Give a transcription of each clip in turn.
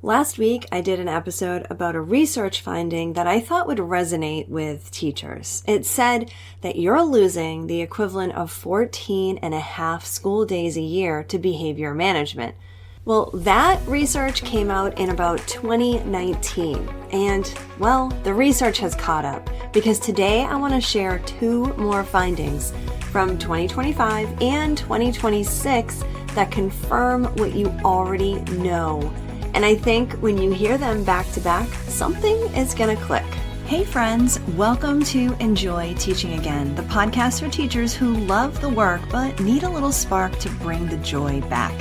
Last week, I did an episode about a research finding that I thought would resonate with teachers. It said that you're losing the equivalent of 14 and a half school days a year to behavior management. Well, that research came out in about 2019, and, well, the research has caught up, because today I want to share two more findings from 2025 and 2026 that confirm what you already know. And I think when you hear them back to back, something is going to click. Hey friends, welcome to Enjoy Teaching Again, the podcast for teachers who love the work but need a little spark to bring the joy back.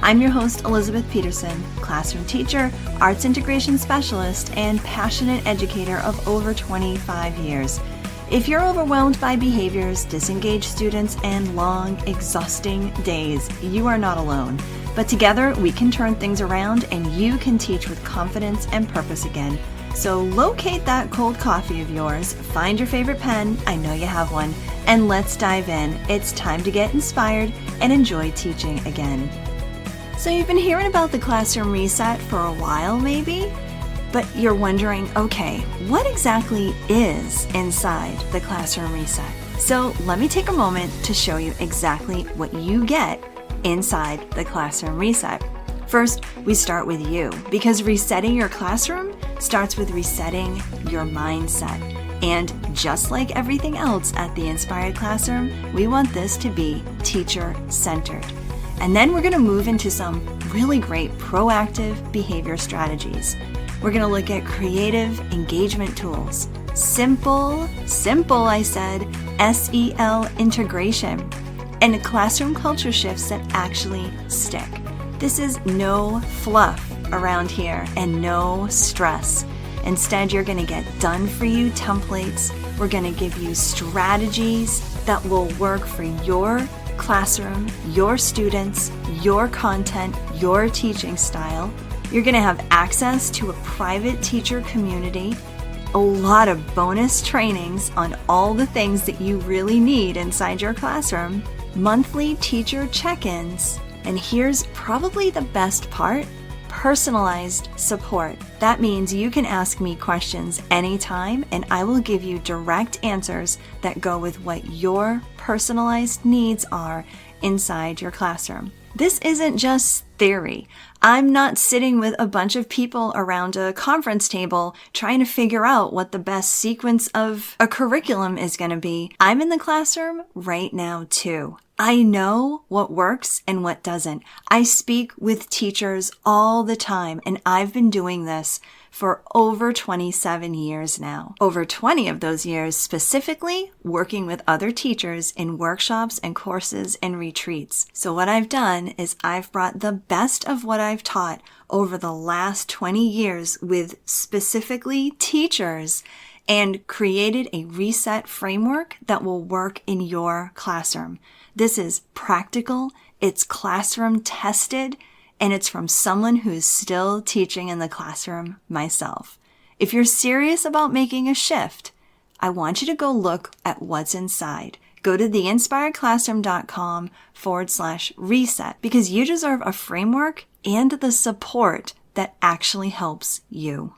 I'm your host, Elizabeth Peterson, classroom teacher, arts integration specialist, and passionate educator of over 25 years. If you're overwhelmed by behaviors, disengaged students, and long, exhausting days, you are not alone. But together, we can turn things around and you can teach with confidence and purpose again. So locate that cold coffee of yours, find your favorite pen, I know you have one, and let's dive in. It's time to get inspired and enjoy teaching again. So you've been hearing about the classroom reset for a while maybe, but you're wondering, okay, what exactly is inside the classroom reset? So let me take a moment to show you exactly what you get inside the classroom reset. First, we start with you, because resetting your classroom starts with resetting your mindset. And just like everything else at the Inspired Classroom, we want this to be teacher-centered. And then we're going to move into some really great proactive behavior strategies. We're going to look at creative engagement tools, simple, I said, SEL integration, and classroom culture shifts that actually stick. This is no fluff around here and no stress. Instead, you're going to get done-for-you templates. We're going to give you strategies that will work for your classroom, your students, your content, your teaching style. You're going to have access to a private teacher community, a lot of bonus trainings on all the things that you really need inside your classroom, monthly teacher check-ins, and here's probably the best part, personalized support. That means you can ask me questions anytime and I will give you direct answers that go with what your personalized needs are inside your classroom. This isn't just theory. I'm not sitting with a bunch of people around a conference table trying to figure out what the best sequence of a curriculum is going to be. I'm in the classroom right now too. I know what works and what doesn't. I speak with teachers all the time, and I've been doing this for over 27 years now. Over 20 of those years specifically working with other teachers in workshops and courses and retreats. So what I've done is I've brought the best of what I've taught over the last 20 years with specifically teachers and created a reset framework that will work in your classroom. This is practical, it's classroom tested, and it's from someone who's still teaching in the classroom myself. If you're serious about making a shift, I want you to go look at what's inside. Go to theinspiredclassroom.com/reset because you deserve a framework and the support that actually helps you.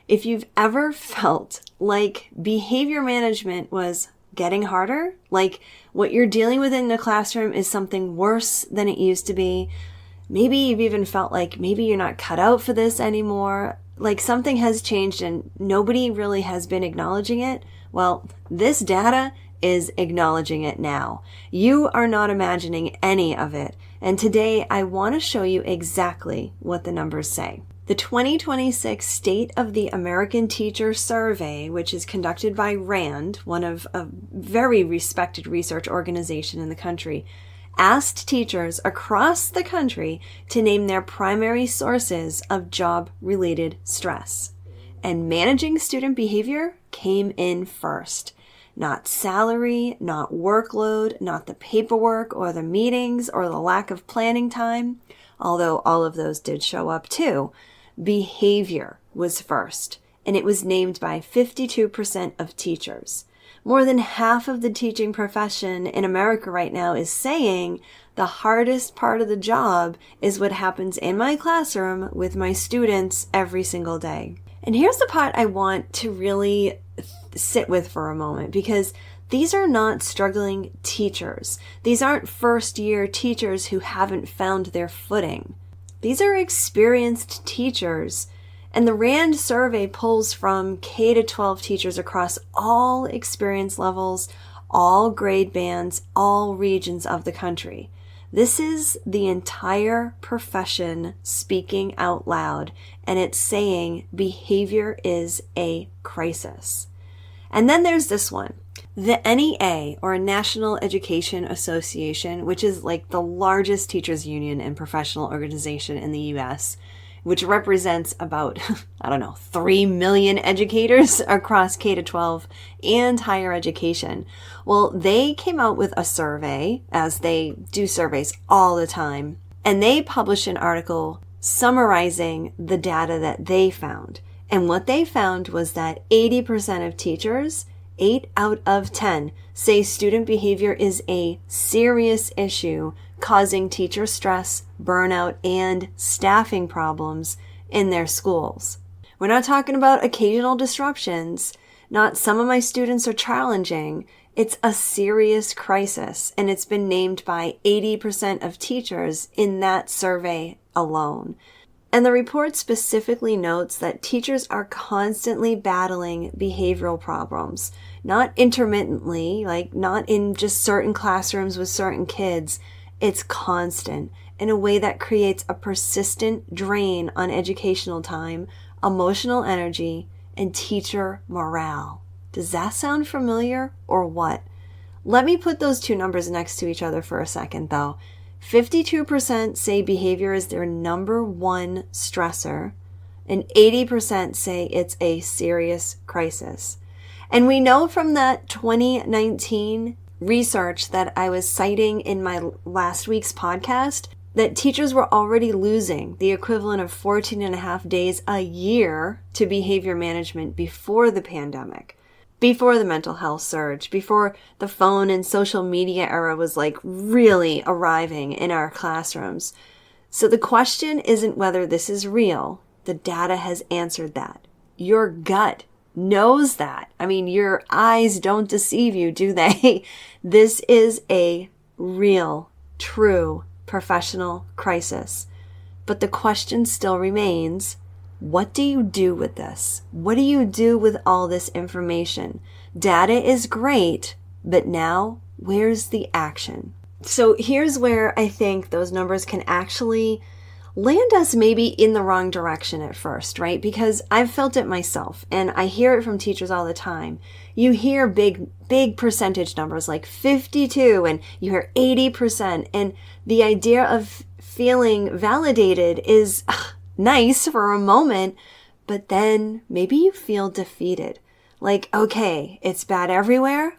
If you've ever felt like behavior management was getting harder, like what you're dealing with in the classroom is something worse than it used to be, maybe you've even felt like maybe you're not cut out for this anymore, like something has changed and nobody really has been acknowledging it, well, this data is acknowledging it now. You are not imagining any of it. And today I want to show you exactly what the numbers say. The 2026 State of the American Teacher Survey, which is conducted by RAND, one of a very respected research organization in the country, asked teachers across the country to name their primary sources of job-related stress. And managing student behavior came in first. Not salary, not workload, not the paperwork or the meetings or the lack of planning time, although all of those did show up too. Behavior was first, and it was named by 52% of teachers. More than half of the teaching profession in America right now is saying the hardest part of the job is what happens in my classroom with my students every single day. And here's the part I want to really sit with for a moment, because these are not struggling teachers. These aren't first-year teachers who haven't found their footing. These are experienced teachers. And the RAND survey pulls from K-12 teachers across all experience levels, all grade bands, all regions of the country. This is the entire profession speaking out loud, and it's saying behavior is a crisis. And then there's this one. The NEA, or National Education Association, which is like the largest teachers union and professional organization in the U.S., which represents about, 3 million educators across K-12 and higher education. Well, they came out with a survey, as they do surveys all the time, and they published an article summarizing the data that they found. And what they found was that 80% of teachers, 8 out of 10, say student behavior is a serious issue, causing teacher stress, burnout, and staffing problems in their schools. We're not talking about occasional disruptions, not some of my students are challenging. It's a serious crisis, and it's been named by 80% of teachers in that survey alone. And the report specifically notes that teachers are constantly battling behavioral problems, not intermittently, like not in just certain classrooms with certain kids. It's constant in a way that creates a persistent drain on educational time, emotional energy, and teacher morale. Does that sound familiar or what? Let me put those two numbers next to each other for a second, though. 52% say behavior is their number one stressor, and 80% say it's a serious crisis. And we know from that 2019 research that I was citing in my last week's podcast that teachers were already losing the equivalent of 14 and a half days a year to behavior management before the pandemic, before the mental health surge, before the phone and social media era was like really arriving in our classrooms. So the question isn't whether this is real. The data has answered that. Your gut knows that. I mean, your eyes don't deceive you, do they? This is a real, true professional crisis. But the question still remains, what do you do with this? What do you do with all this information? Data is great, but now where's the action? So here's where I think those numbers can actually land us maybe in the wrong direction at first, right? Because I've felt it myself, and I hear it from teachers all the time. You hear big percentage numbers like 52, and you hear 80%, and the idea of feeling validated is nice for a moment, but then maybe you feel defeated. Like, okay, it's bad everywhere.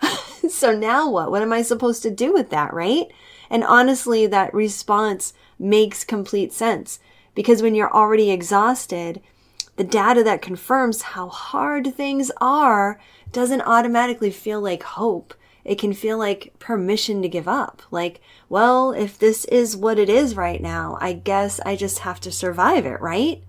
So now what? What am I supposed to do with that, right? And honestly, that response makes complete sense, because when you're already exhausted, the data that confirms how hard things are doesn't automatically feel like hope. It can feel like permission to give up. Like, well, if this is what it is right now, I guess I just have to survive it, right?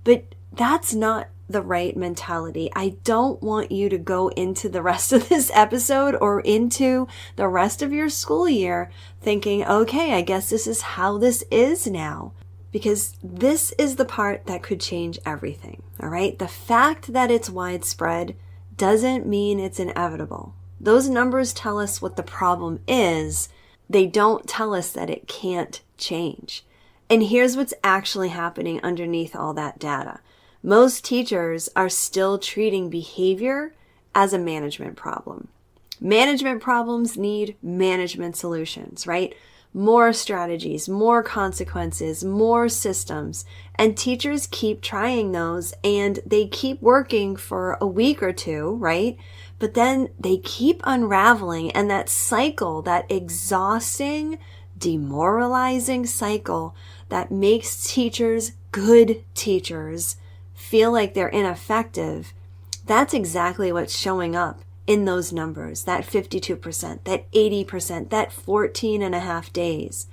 But that's not the right mentality. I don't want you to go into the rest of this episode or into the rest of your school year thinking, okay, I guess this is how this is now. Because this is the part that could change everything, all right? The fact that it's widespread doesn't mean it's inevitable. Those numbers tell us what the problem is. They don't tell us that it can't change. And here's what's actually happening underneath all that data. Most teachers are still treating behavior as a management problem. Management problems need management solutions, right? More strategies, more consequences, more systems. And teachers keep trying those, and they keep working for a week or two, right? But then they keep unraveling, and that cycle, that exhausting, demoralizing cycle that makes teachers good teachers feel like they're ineffective, that's exactly what's showing up in those numbers, that 52%, that 80%, that 14 and a half days.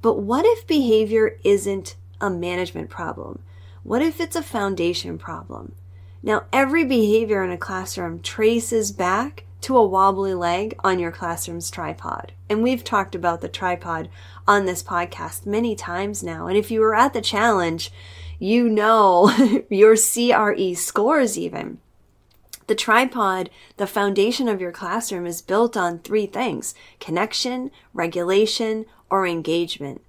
But what if behavior isn't a management problem? What if it's a foundation problem? Now, every behavior in a classroom traces back to a wobbly leg on your classroom's tripod. And we've talked about the tripod on this podcast many times now. And if you were at the challenge, you know your CRE scores even. The tripod, the foundation of your classroom, is built on three things: connection, regulation, or engagement.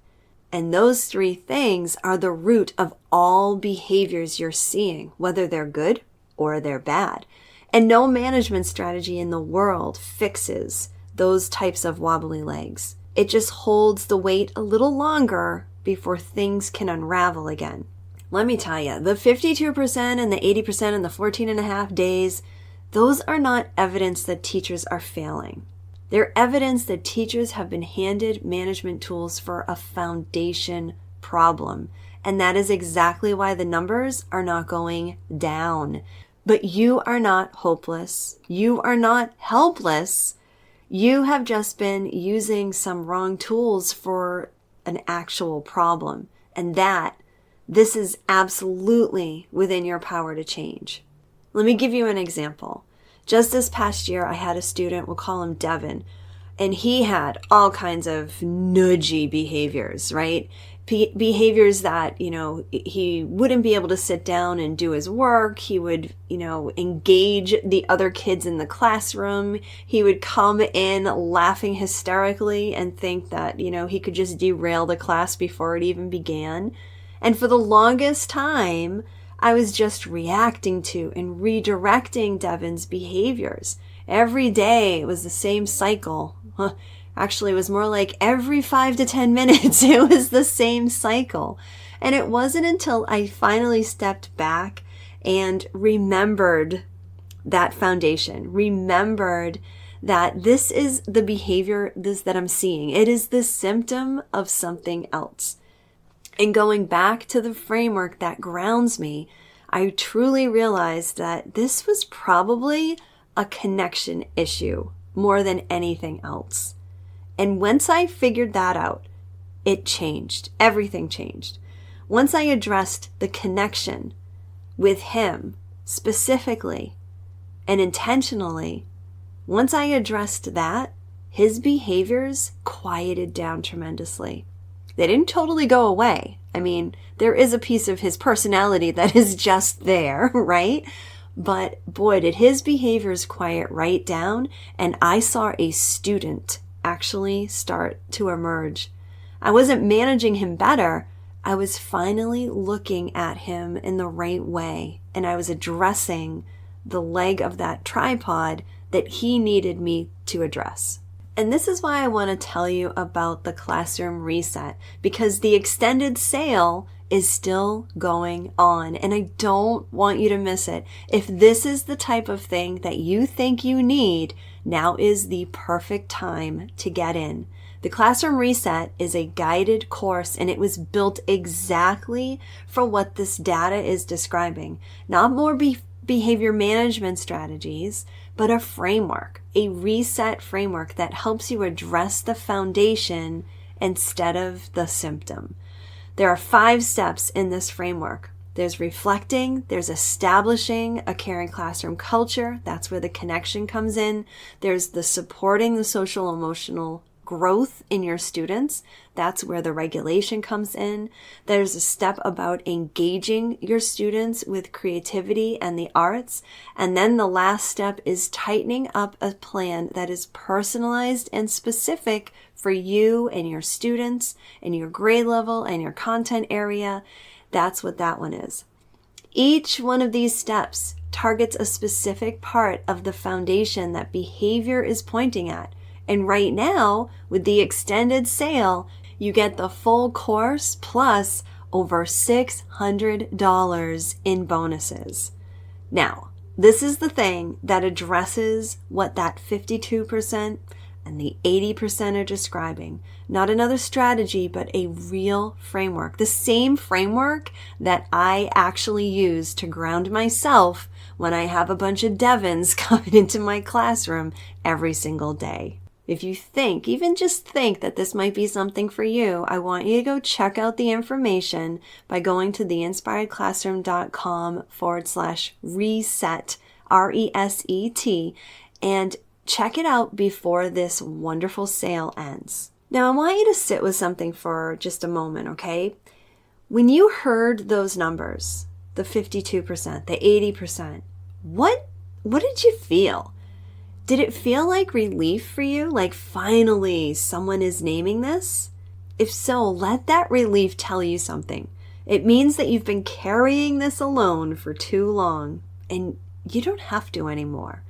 And those three things are the root of all behaviors you're seeing, whether they're good or they're bad. And no management strategy in the world fixes those types of wobbly legs. It just holds the weight a little longer before things can unravel again. Let me tell you, the 52% and the 80% and the 14 and a half days, those are not evidence that teachers are failing. They're evidence that teachers have been handed management tools for a foundation problem. And that is exactly why the numbers are not going down. But you are not hopeless. You are not helpless. You have just been using some wrong tools for an actual problem. And this is absolutely within your power to change. Let me give you an example. Just this past year, I had a student, we'll call him Devon, and he had all kinds of nudgy behaviors, right? Behaviors that, he wouldn't be able to sit down and do his work. He would, engage the other kids in the classroom. He would come in laughing hysterically and think that, he could just derail the class before it even began. And for the longest time, I was just reacting to and redirecting Devon's behaviors. Every day it was the same cycle. Actually, it was more like every 5 to 10 minutes, it was the same cycle. And it wasn't until I finally stepped back and remembered that foundation, remembered that this is the behavior that I'm seeing. It is the symptom of something else. And going back to the framework that grounds me, I truly realized that this was probably a connection issue more than anything else. And once I figured that out, it changed. Everything changed. Once I addressed the connection with him specifically and intentionally, once I addressed that, his behaviors quieted down tremendously. They didn't totally go away. I mean, there is a piece of his personality that is just there, right? But boy, did his behaviors quiet right down, and I saw a student actually start to emerge. I wasn't managing him better. I was finally looking at him in the right way, and I was addressing the leg of that tripod that he needed me to address. And this is why I want to tell you about the classroom reset, because the extended sale is still going on, and I don't want you to miss it. If this is the type of thing that you think you need, now is the perfect time to get in. The Classroom Reset is a guided course, and it was built exactly for what this data is describing. Not more behavior management strategies, but a framework, a reset framework that helps you address the foundation instead of the symptom. There are 5 steps in this framework. There's reflecting, there's establishing a caring classroom culture. That's where the connection comes in. There's the supporting the social emotional growth in your students. That's where the regulation comes in. There's a step about engaging your students with creativity and the arts. And then the last step is tightening up a plan that is personalized and specific for you and your students and your grade level and your content area. That's what that one is. Each one of these steps targets a specific part of the foundation that behavior is pointing at. And right now, with the extended sale, you get the full course plus over $600 in bonuses. Now, this is the thing that addresses what that 52% and the 80% are describing. Not another strategy, but a real framework. The same framework that I actually use to ground myself when I have a bunch of Devons coming into my classroom every single day. If you think, even just think that this might be something for you, I want you to go check out the information by going to theinspiredclassroom.com/reset, RESET, and check it out before this wonderful sale ends. Now, I want you to sit with something for just a moment, okay? When you heard those numbers, the 52%, the 80%, what did you feel? Did it feel like relief for you? Like finally someone is naming this? If so, let that relief tell you something. It means that you've been carrying this alone for too long and you don't have to anymore.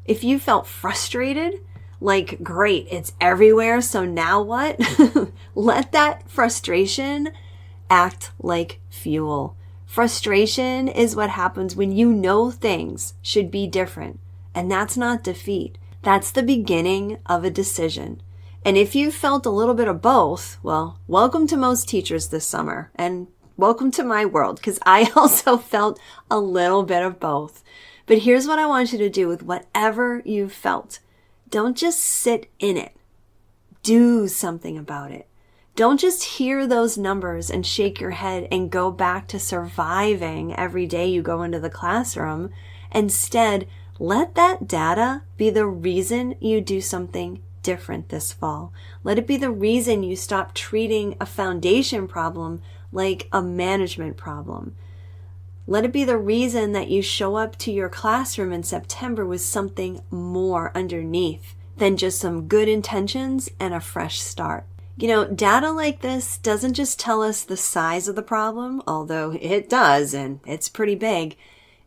If you felt frustrated, like great, it's everywhere, so now what? Let that frustration act like fuel. Frustration is what happens when you know things should be different. And that's not defeat. That's the beginning of a decision. And if you felt a little bit of both, well, welcome to most teachers this summer and welcome to my world, because I also felt a little bit of both. But here's what I want you to do with whatever you felt. Don't just sit in it. Do something about it. Don't just hear those numbers and shake your head and go back to surviving every day you go into the classroom. Instead, let that data be the reason you do something different this fall. Let it be the reason you stop treating a foundation problem like a management problem. Let it be the reason that you show up to your classroom in September with something more underneath than just some good intentions and a fresh start. You know, data like this doesn't just tell us the size of the problem, although it does, and it's pretty big.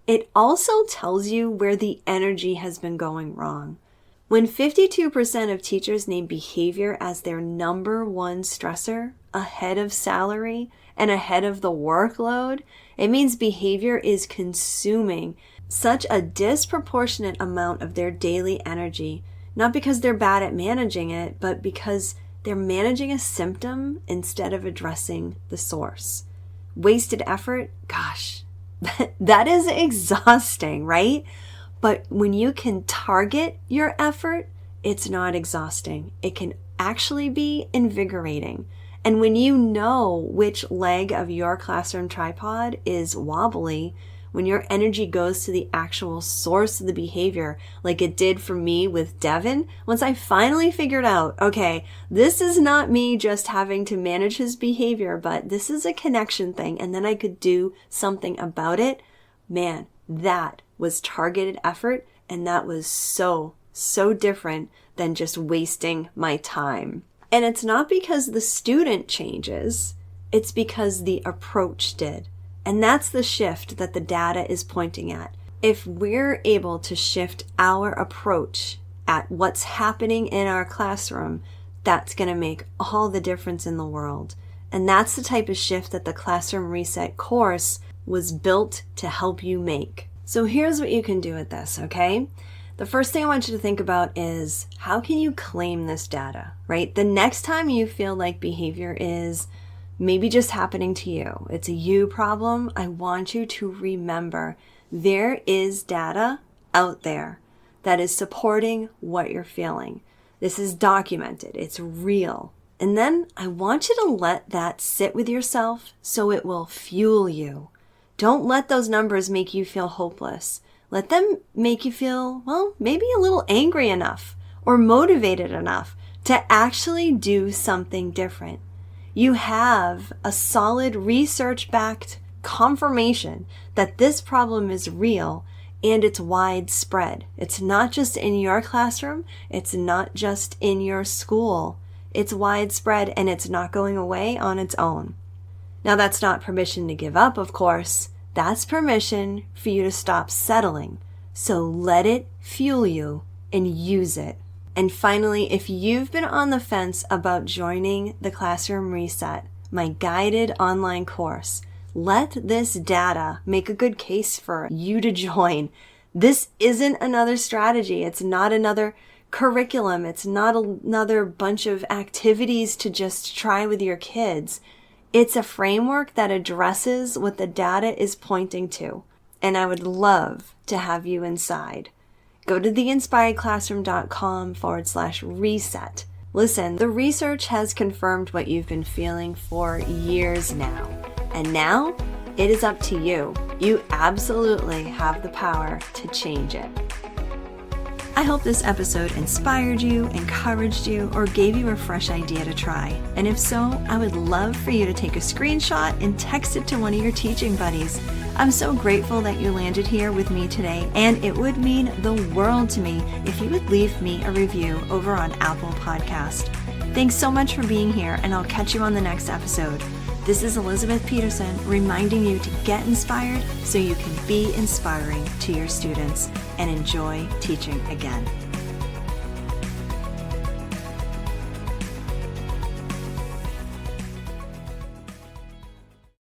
It also tells you where the energy has been going wrong. When 52% of teachers name behavior as their number one stressor, ahead of salary and ahead of the workload, it means behavior is consuming such a disproportionate amount of their daily energy, not because they're bad at managing it, but because they're managing a symptom instead of addressing the source. Wasted effort, gosh, that is exhausting, right? But when you can target your effort, it's not exhausting. It can actually be invigorating. And when you know which leg of your classroom tripod is wobbly, when your energy goes to the actual source of the behavior, like it did for me with Devon, once I finally figured out, okay, this is not me just having to manage his behavior, but this is a connection thing, and then I could do something about it, man, that was targeted effort, and that was so different than just wasting my time. And it's not because the student changes, it's because the approach did. And that's the shift that the data is pointing at. If we're able to shift our approach at what's happening in our classroom, that's going to make all the difference in the world. And that's the type of shift that the Classroom Reset course was built to help you make. So here's what you can do with this, okay? The first thing I want you to think about is, how can you claim this data, right? The next time you feel like behavior is maybe just happening to you, it's a you problem, I want you to remember there is data out there that is supporting what you're feeling. This is documented, it's real. And then I want you to let that sit with yourself so it will fuel you. Don't let those numbers make you feel hopeless. Let them make you feel, well, maybe a little angry enough or motivated enough to actually do something different. You have a solid research-backed confirmation that this problem is real and it's widespread. It's not just in your classroom. It's not just in your school. It's widespread and it's not going away on its own. Now, that's not permission to give up, of course. That's permission for you to stop settling. So let it fuel you and use it. And finally, if you've been on the fence about joining the Classroom Reset, my guided online course, let this data make a good case for you to join. This isn't another strategy. It's not another curriculum. It's not another bunch of activities to just try with your kids. It's a framework that addresses what the data is pointing to. And I would love to have you inside. Go to theinspiredclassroom.com/reset. Listen, the research has confirmed what you've been feeling for years now. And now it is up to you. You absolutely have the power to change it. I hope this episode inspired you, encouraged you, or gave you a fresh idea to try. And if so, I would love for you to take a screenshot and text it to one of your teaching buddies. I'm so grateful that you landed here with me today, and it would mean the world to me if you would leave me a review over on Apple Podcast. Thanks so much for being here, and I'll catch you on the next episode. This is Elizabeth Peterson reminding you to get inspired so you can be inspiring to your students and enjoy teaching again.